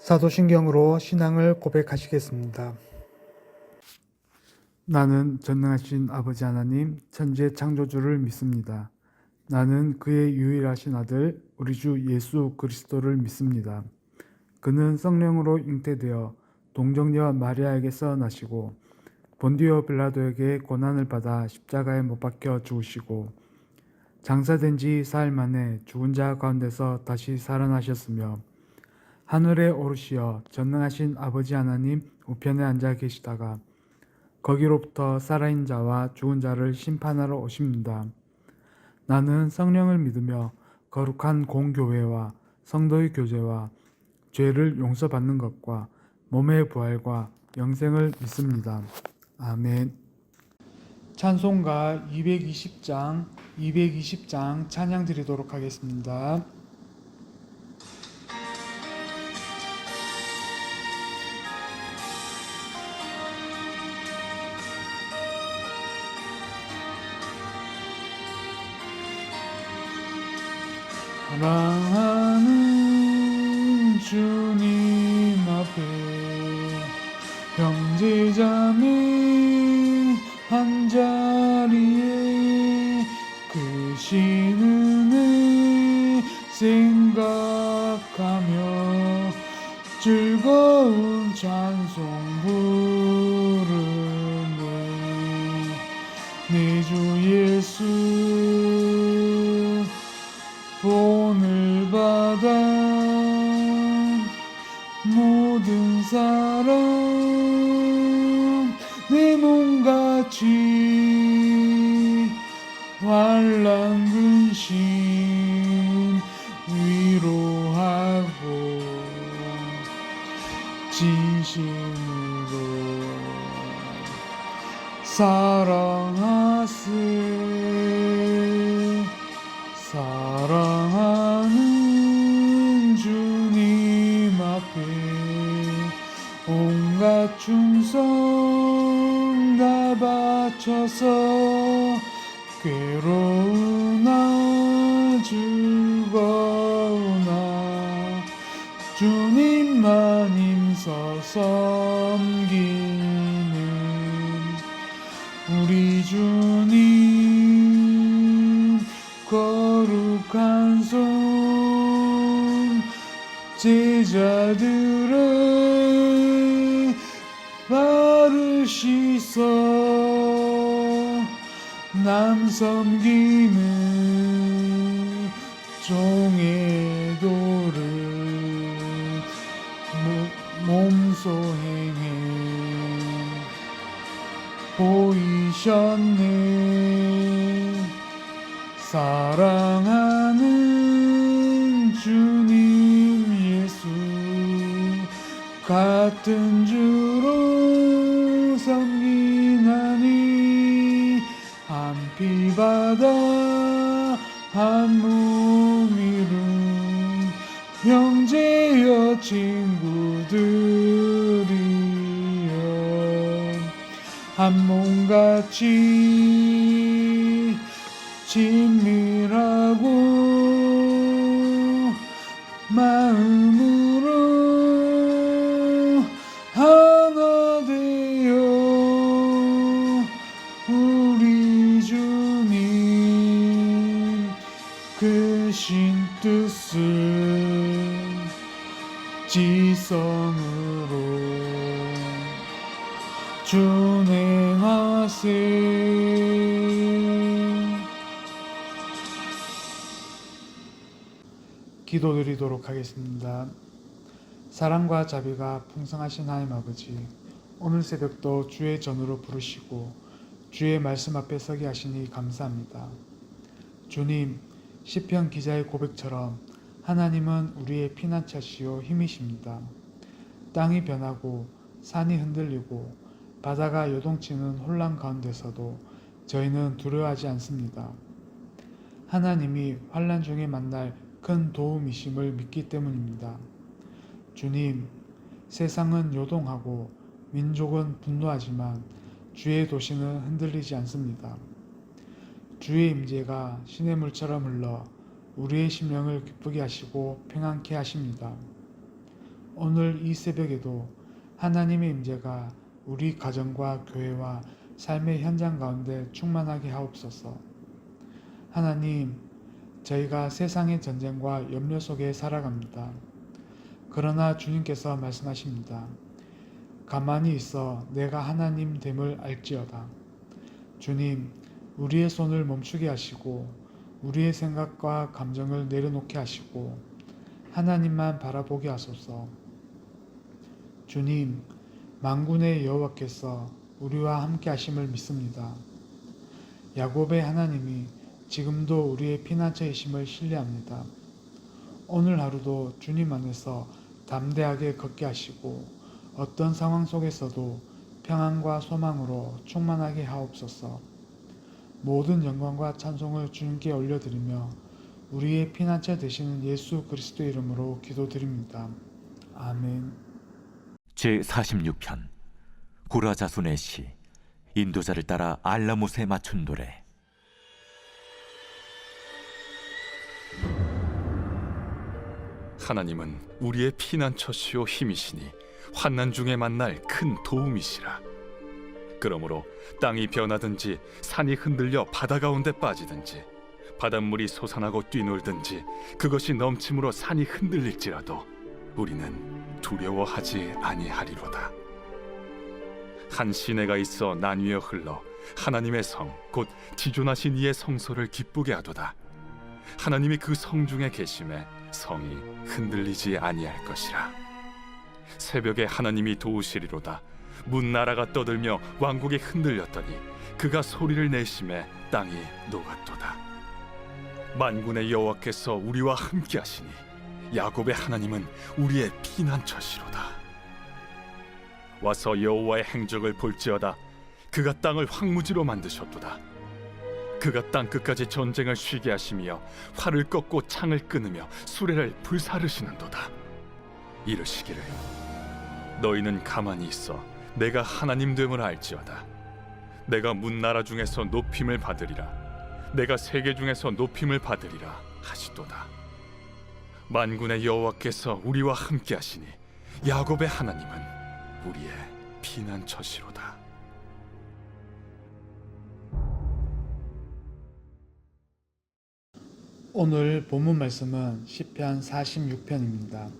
사도신경으로 신앙을 고백하시겠습니다. 나는 전능하신 아버지 하나님, 천지의 창조주를 믿습니다. 나는 그의 유일하신 아들, 우리 주 예수 그리스도를 믿습니다. 그는 성령으로 잉태되어 동정녀 마리아에게서 나시고 본디오 빌라도에게 고난을 받아 십자가에 못 박혀 죽으시고 장사된 지 사흘 만에 죽은 자 가운데서 다시 살아나셨으며 하늘에 오르시어 전능하신 아버지 하나님 우편에 앉아 계시다가 거기로부터 살아있는 자와 죽은 자를 심판하러 오십니다. 나는 성령을 믿으며 거룩한 공교회와 성도의 교제와 죄를 용서받는 것과 몸의 부활과 영생을 믿습니다. 아멘. 찬송가 220장 찬양 드리도록 하겠습니다. 사랑하는 주님 앞에 형제자매 한자리에 크신 은혜 생각하며 즐거운 찬송 부르네. 내 주 예수 본을 받아 모든 사람 내 몸같이 환난 근심 위로하고 진심으로 사랑하는 주님 앞에 온갖 충성 다 바쳐서 괴로우나 즐거우나 주님만 힘써 섬기는 우리 주님 거룩한 손 제자들의 발을 씻어 남 섬기는 종의 도를 몸소 행해 보이셨네. 사랑하는 주님 예수 같은 주로 섬기나니 한 피 받아 한 몸 이룬 형제여 친구들이여 한 몸같이 친밀하고 마음으로 하나 되어 우리 주님 크신 뜻을 지성으로 준행하세. 기도드리도록 하겠습니다. 사랑과 자비가 풍성하신 하나님 아버지, 오늘 새벽도 주의 전으로 부르시고 주의 말씀 앞에 서게 하시니 감사합니다. 주님, 시편 기자의 고백처럼 하나님은 우리의 피난처시요 힘이십니다. 땅이 변하고 산이 흔들리고 바다가 요동치는 혼란 가운데서도 저희는 두려워하지 않습니다. 하나님이 환난 중에 만날 큰 도움이심을 믿기 때문입니다. 주님, 세상은 요동하고 민족은 분노하지만 주의 도시는 흔들리지 않습니다. 주의 임재가 시냇물처럼 흘러 우리의 심령을 기쁘게 하시고 평안케 하십니다. 오늘 이 새벽에도 하나님의 임재가 우리 가정과 교회와 삶의 현장 가운데 충만하게 하옵소서. 하나님, 저희가 세상의 전쟁과 염려 속에 살아갑니다. 그러나 주님께서 말씀하십니다. 가만히 있어 내가 하나님 됨을 알지어다. 주님, 우리의 손을 멈추게 하시고 우리의 생각과 감정을 내려놓게 하시고 하나님만 바라보게 하소서. 주님, 만군의 여호와께서 우리와 함께 하심을 믿습니다. 야곱의 하나님이 지금도 우리의 피난처이심을 신뢰합니다. 오늘 하루도 주님 안에서 담대하게 걷게 하시고 어떤 상황 속에서도 평안과 소망으로 충만하게 하옵소서. 모든 영광과 찬송을 주님께 올려드리며 우리의 피난처 되시는 예수 그리스도 이름으로 기도드립니다. 아멘. 제46편 고라 자손의 시. 인도자를 따라 알라못에 맞춘 노래. 하나님은 우리의 피난처시요 힘이시니 환난 중에 만날 큰 도움이시라. 그러므로 땅이 변하든지 산이 흔들려 바다 가운데 빠지든지 바닷물이 솟아나고 뛰놀든지 그것이 넘침으로 산이 흔들릴지라도 우리는 두려워하지 아니하리로다. 한 시내가 있어 나뉘어 흘러 하나님의 성 곧 지존하신 이의 성소를 기쁘게 하도다. 하나님이 그 성 중에 계심에 성이 흔들리지 아니할 것이라. 새벽에 하나님이 도우시리로다. 문나라가 떠들며 왕국이 흔들렸더니 그가 소리를 내심에 땅이 녹았도다. 만군의 여호와께서 우리와 함께 하시니 야곱의 하나님은 우리의 피난처시로다. 와서 여호와의 행적을 볼지어다. 그가 땅을 황무지로 만드셨도다. 그가 땅 끝까지 전쟁을 쉬게 하시며 활을 꺾고 창을 끊으며 수레를 불사르시는도다. 이르시기를 너희는 가만히 있어 내가 하나님 됨을 알지어다. 내가 문나라 중에서 높임을 받으리라. 내가 세계 중에서 높임을 받으리라 하시도다. 만군의 여호와께서 우리와 함께 하시니 야곱의 하나님은 우리의 피난처시로다. 오늘 본문 말씀은 시편 46편입니다.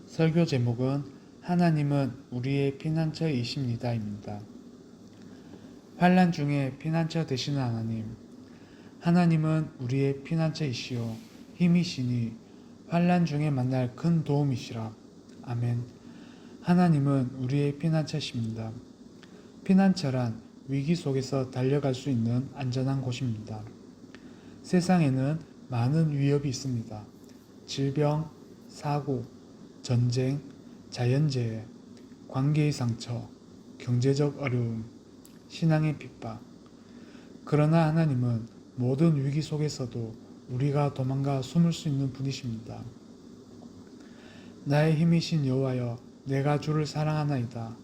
설교 제목은 하나님은 우리의 피난처이십니다입니다. 환난 중에 피난처 되시는 하나님, 하나님은 우리의 피난처이시오 힘이시니 환난 중에 만날 큰 도움이시라. 아멘. 하나님은 우리의 피난처십니다. 피난처란 위기 속에서 달려갈 수 있는 안전한 곳입니다. 세상에는 많은 위협이 있습니다. 질병, 사고, 전쟁, 자연재해, 관계의 상처, 경제적 어려움, 신앙의 핍박. 그러나 하나님은 모든 위기 속에서도 우리가 도망가 숨을 수 있는 분이십니다. 나의 힘이신 여호와여, 내가 주를 사랑하나이다.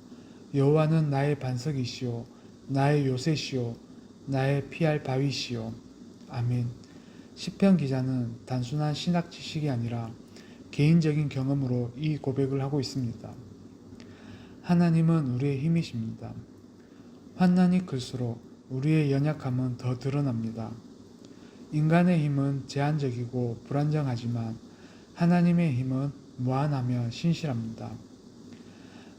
여호와는 나의 반석이시오, 나의 요새시오, 나의 피할 바위시오. 아멘. 시편 기자는 단순한 신학 지식이 아니라 개인적인 경험으로 이 고백을 하고 있습니다. 하나님은 우리의 힘이십니다. 환난이 클수록 우리의 연약함은 더 드러납니다. 인간의 힘은 제한적이고 불안정하지만 하나님의 힘은 무한하며 신실합니다.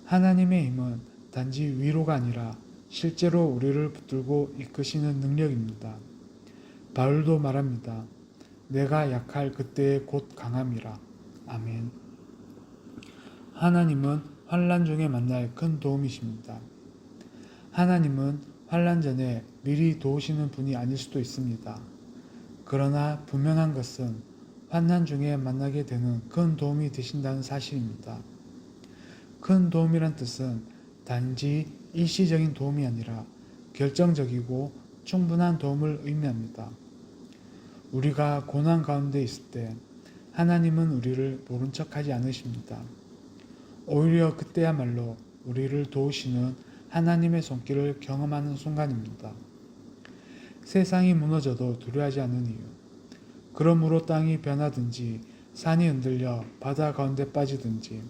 하나님의 힘은 단지 위로가 아니라 실제로 우리를 붙들고 이끄시는 능력입니다. 바울도 말합니다. 내가 약할 그때에 곧 강함이라. 아멘. 하나님은 환난 중에 만날 큰 도움이십니다. 하나님은 환난 전에 미리 도우시는 분이 아닐 수도 있습니다. 그러나 분명한 것은 환난 중에 만나게 되는 큰 도움이 되신다는 사실입니다. 큰 도움이란 뜻은 단지 일시적인 도움이 아니라 결정적이고 충분한 도움을 의미합니다. 우리가 고난 가운데 있을 때 하나님은 우리를 모른 척하지 않으십니다. 오히려 그때야말로 우리를 도우시는 하나님의 손길을 경험하는 순간입니다. 세상이 무너져도 두려워하지 않는 이유. 그러므로 땅이 변하든지 산이 흔들려 바다 가운데 빠지든지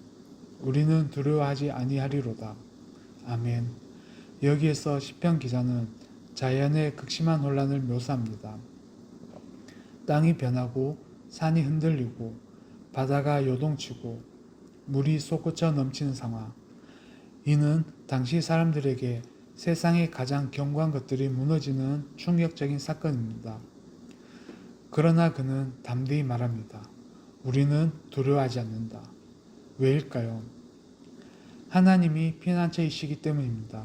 우리는 두려워하지 아니하리로다. 아멘. 여기에서 시편 기자는 자연의 극심한 혼란을 묘사합니다. 땅이 변하고 산이 흔들리고 바다가 요동치고 물이 솟구쳐 넘치는 상황. 이는 당시 사람들에게 세상의 가장 견고한 것들이 무너지는 충격적인 사건입니다. 그러나 그는 담대히 말합니다. 우리는 두려워하지 않는다. 왜일까요? 하나님이 피난처이시기 때문입니다.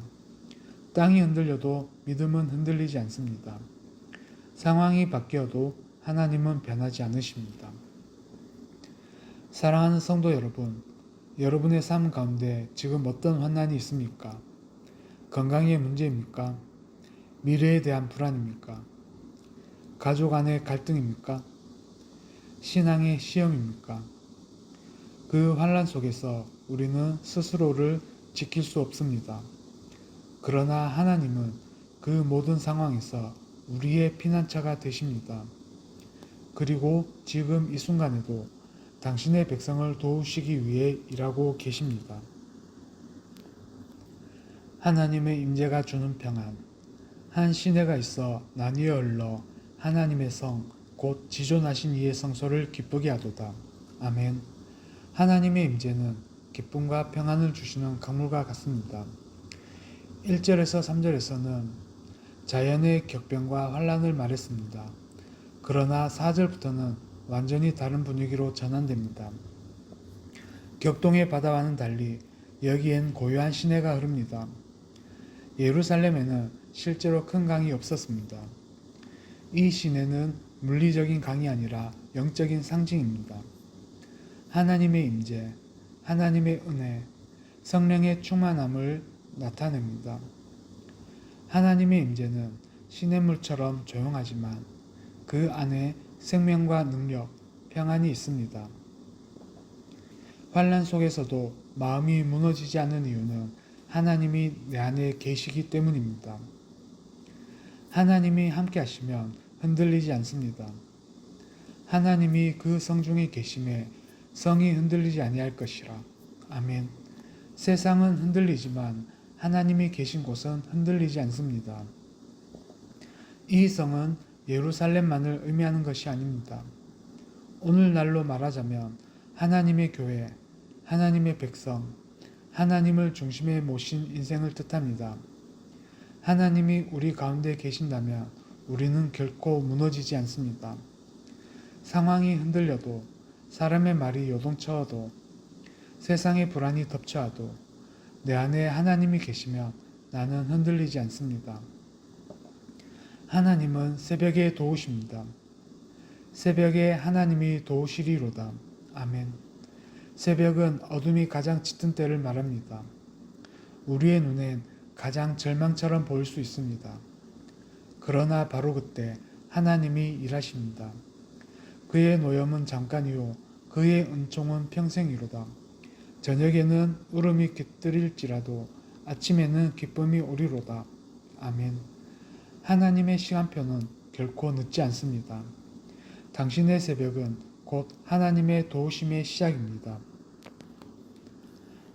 땅이 흔들려도 믿음은 흔들리지 않습니다. 상황이 바뀌어도 하나님은 변하지 않으십니다. 사랑하는 성도 여러분, 여러분의 삶 가운데 지금 어떤 환난이 있습니까? 건강의 문제입니까? 미래에 대한 불안입니까? 가족 안의 갈등입니까? 신앙의 시험입니까? 그 환난 속에서 우리는 스스로를 지킬 수 없습니다. 그러나 하나님은 그 모든 상황에서 우리의 피난처가 되십니다. 그리고 지금 이 순간에도 당신의 백성을 도우시기 위해 일하고 계십니다. 하나님의 임재가 주는 평안. 한 시내가 있어 나뉘어 흘러 하나님의 성, 곧 지존하신 이의 성소를 기쁘게 하도다. 아멘. 하나님의 임재는 기쁨과 평안을 주시는 강물과 같습니다. 1절에서 3절에서는 자연의 격변과 환란을 말했습니다. 그러나 4절부터는 완전히 다른 분위기로 전환됩니다. 격동의 바다와는 달리 여기엔 고요한 시내가 흐릅니다. 예루살렘에는 실제로 큰 강이 없었습니다. 이 시내는 물리적인 강이 아니라 영적인 상징입니다. 하나님의 임재, 하나님의 은혜, 성령의 충만함을 나타냅니다. 하나님의 임재는 시냇물처럼 조용하지만 그 안에 생명과 능력, 평안이 있습니다. 환난 속에서도 마음이 무너지지 않는 이유는 하나님이 내 안에 계시기 때문입니다. 하나님이 함께 하시면 흔들리지 않습니다. 하나님이 그 성중에 계심에 성이 흔들리지 아니할 것이라. 아멘. 세상은 흔들리지만 하나님이 계신 곳은 흔들리지 않습니다. 이 성은 예루살렘만을 의미하는 것이 아닙니다. 오늘날로 말하자면 하나님의 교회, 하나님의 백성, 하나님을 중심에 모신 인생을 뜻합니다. 하나님이 우리 가운데 계신다면 우리는 결코 무너지지 않습니다. 상황이 흔들려도, 사람의 말이 요동쳐도, 세상의 불안이 덮쳐와도 내 안에 하나님이 계시면 나는 흔들리지 않습니다. 하나님은 새벽에 도우십니다. 새벽에 하나님이 도우시리로다. 아멘. 새벽은 어둠이 가장 짙은 때를 말합니다. 우리의 눈엔 가장 절망처럼 보일 수 있습니다. 그러나 바로 그때 하나님이 일하십니다. 그의 노염은 잠깐이요 그의 은총은 평생이로다. 저녁에는 울음이 깃들일지라도 아침에는 기쁨이 오리로다. 아멘. 하나님의 시간표는 결코 늦지 않습니다. 당신의 새벽은 곧 하나님의 도우심의 시작입니다.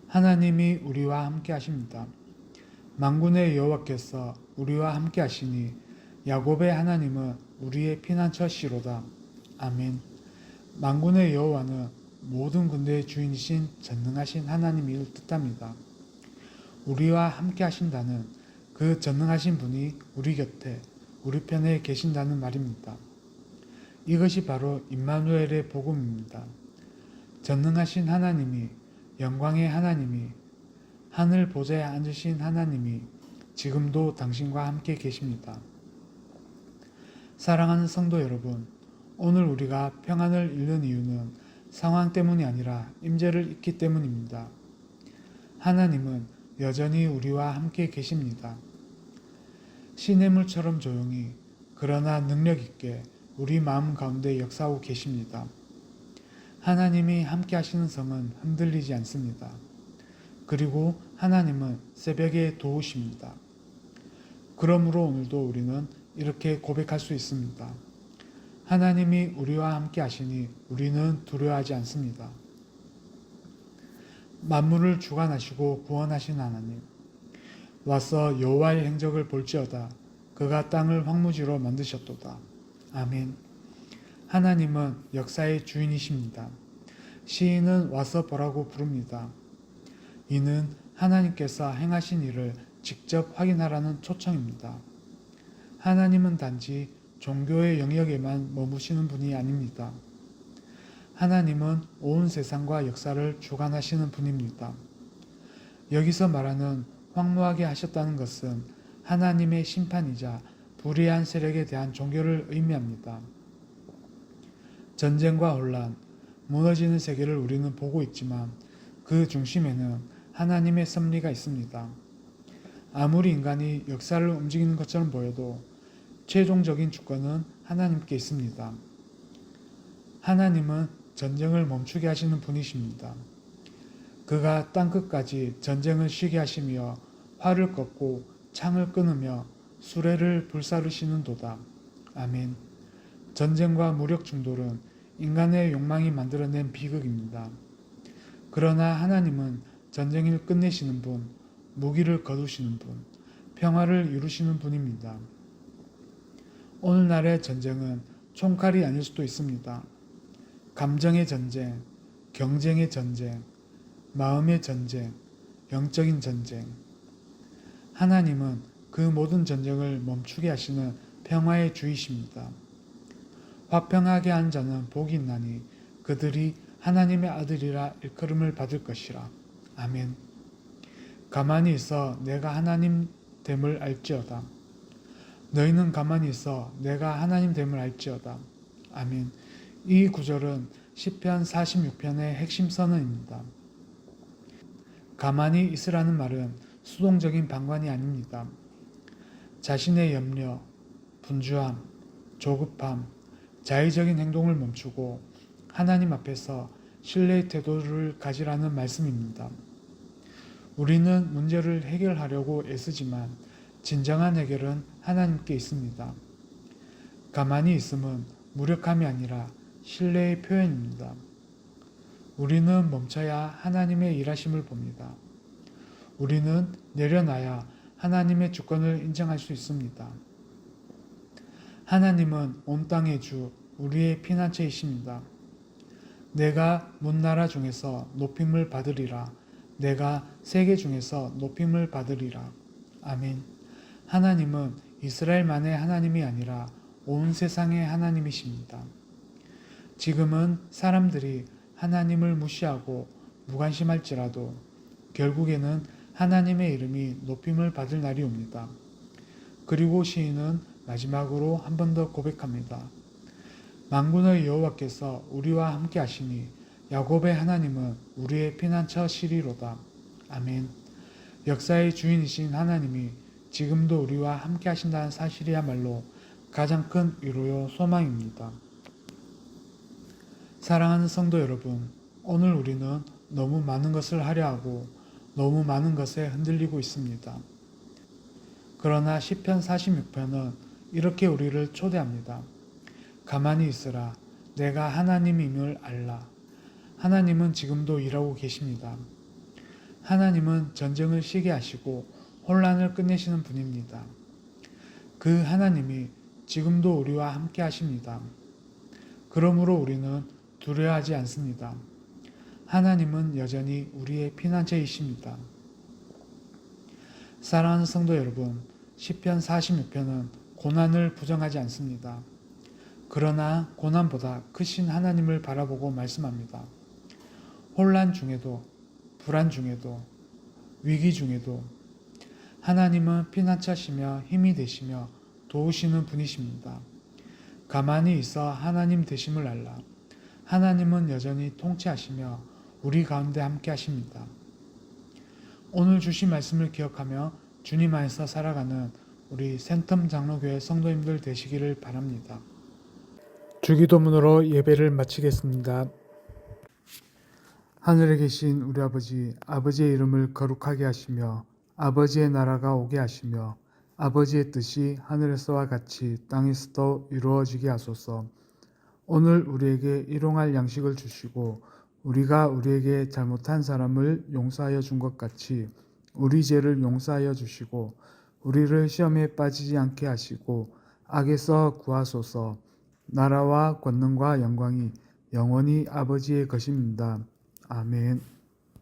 하나님이 우리와 함께 하십니다. 만군의 여호와께서 우리와 함께 하시니 야곱의 하나님은 우리의 피난처시로다. 아멘. 만군의 여호와는 모든 군대의 주인이신 전능하신 하나님을 뜻합니다. 우리와 함께 하신다는 그 전능하신 분이 우리 곁에, 우리 편에 계신다는 말입니다. 이것이 바로 임마누엘의 복음입니다. 전능하신 하나님이, 영광의 하나님이, 하늘 보좌에 앉으신 하나님이 지금도 당신과 함께 계십니다. 사랑하는 성도 여러분, 오늘 우리가 평안을 잃는 이유는 상황 때문이 아니라 임재를 잊기 때문입니다. 하나님은 여전히 우리와 함께 계십니다. 시냇물처럼 조용히 그러나 능력 있게 우리 마음 가운데 역사하고 계십니다. 하나님이 함께 하시는 성은 흔들리지 않습니다. 그리고 하나님은 새벽에 도우십니다. 그러므로 오늘도 우리는 이렇게 고백할 수 있습니다. 하나님이 우리와 함께 하시니 우리는 두려워하지 않습니다. 만물을 주관하시고 구원하신 하나님, 와서 여호와의 행적을 볼지어다. 그가 땅을 황무지로 만드셨도다. 아멘. 하나님은 역사의 주인이십니다. 시인은 와서 보라고 부릅니다. 이는 하나님께서 행하신 일을 직접 확인하라는 초청입니다. 하나님은 단지 종교의 영역에만 머무시는 분이 아닙니다. 하나님은 온 세상과 역사를 주관하시는 분입니다. 여기서 말하는 황무하게 하셨다는 것은 하나님의 심판이자 불의한 세력에 대한 종교를 의미합니다. 전쟁과 혼란, 무너지는 세계를 우리는 보고 있지만 그 중심에는 하나님의 섭리가 있습니다. 아무리 인간이 역사를 움직이는 것처럼 보여도 최종적인 주권은 하나님께 있습니다. 하나님은 전쟁을 멈추게 하시는 분이십니다. 그가 땅끝까지 전쟁을 쉬게 하시며 활을 꺾고 창을 끊으며 수레를 불사르시는 도다. 아멘. 전쟁과 무력 충돌은 인간의 욕망이 만들어낸 비극입니다. 그러나 하나님은 전쟁을 끝내시는 분, 무기를 거두시는 분, 평화를 이루시는 분입니다. 오늘날의 전쟁은 총칼이 아닐 수도 있습니다. 감정의 전쟁, 경쟁의 전쟁, 마음의 전쟁, 영적인 전쟁. 하나님은 그 모든 전쟁을 멈추게 하시는 평화의 주이십니다. 화평하게 한 자는 복이 있나니 그들이 하나님의 아들이라 일컬음을 받을 것이라. 아멘. 가만히 있어 내가 하나님 됨을 알지어다. 너희는 가만히 있어 내가 하나님 됨을 알지어다. 아멘. 이 구절은 시편 46편의 핵심 선언입니다. 가만히 있으라는 말은 수동적인 방관이 아닙니다. 자신의 염려, 분주함, 조급함, 자의적인 행동을 멈추고 하나님 앞에서 신뢰의 태도를 가지라는 말씀입니다. 우리는 문제를 해결하려고 애쓰지만 진정한 해결은 하나님께 있습니다. 가만히 있음은 무력함이 아니라 신뢰의 표현입니다. 우리는 멈춰야 하나님의 일하심을 봅니다. 우리는 내려놔야 하나님의 주권을 인정할 수 있습니다. 하나님은 온 땅의 주, 우리의 피난처이십니다. 내가 문나라 중에서 높임을 받으리라. 내가 세계 중에서 높임을 받으리라. 아멘. 하나님은 이스라엘만의 하나님이 아니라 온 세상의 하나님이십니다. 지금은 사람들이 하나님을 무시하고 무관심할지라도 결국에는 하나님의 이름이 높임을 받을 날이 옵니다. 그리고 시인은 마지막으로 한 번 더 고백합니다. 만군의 여호와께서 우리와 함께 하시니 야곱의 하나님은 우리의 피난처 시리로다. 아멘. 역사의 주인이신 하나님이 지금도 우리와 함께 하신다는 사실이야말로 가장 큰 위로요 소망입니다. 사랑하는 성도 여러분, 오늘 우리는 너무 많은 것을 하려 하고 너무 많은 것에 흔들리고 있습니다. 그러나 시편 46편은 이렇게 우리를 초대합니다. 가만히 있으라. 내가 하나님임을 알라. 하나님은 지금도 일하고 계십니다. 하나님은 전쟁을 쉬게 하시고 혼란을 끝내시는 분입니다. 그 하나님이 지금도 우리와 함께 하십니다. 그러므로 우리는 두려워하지 않습니다. 하나님은 여전히 우리의 피난처이십니다. 사랑하는 성도 여러분, 시편 46편은 고난을 부정하지 않습니다. 그러나 고난보다 크신 하나님을 바라보고 말씀합니다. 혼란 중에도, 불안 중에도, 위기 중에도 하나님은 피난처시며 힘이 되시며 도우시는 분이십니다. 가만히 있어 하나님 되심을 알라. 하나님은 여전히 통치하시며 우리 가운데 함께 하십니다. 오늘 주신 말씀을 기억하며 주님 안에서 살아가는 우리 센텀 장로교회 성도님들 되시기를 바랍니다. 주기도문으로 예배를 마치겠습니다. 하늘에 계신 우리 아버지, 아버지의 이름을 거룩하게 하시며 아버지의 나라가 오게 하시며 아버지의 뜻이 하늘에서와 같이 땅에서도 이루어지게 하소서. 오늘 우리에게 일용할 양식을 주시고 우리가 우리에게 잘못한 사람을 용서하여 준 것 같이 우리 죄를 용서하여 주시고 우리를 시험에 빠지지 않게 하시고 악에서 구하소서. 나라와 권능과 영광이 영원히 아버지의 것입니다. 아멘.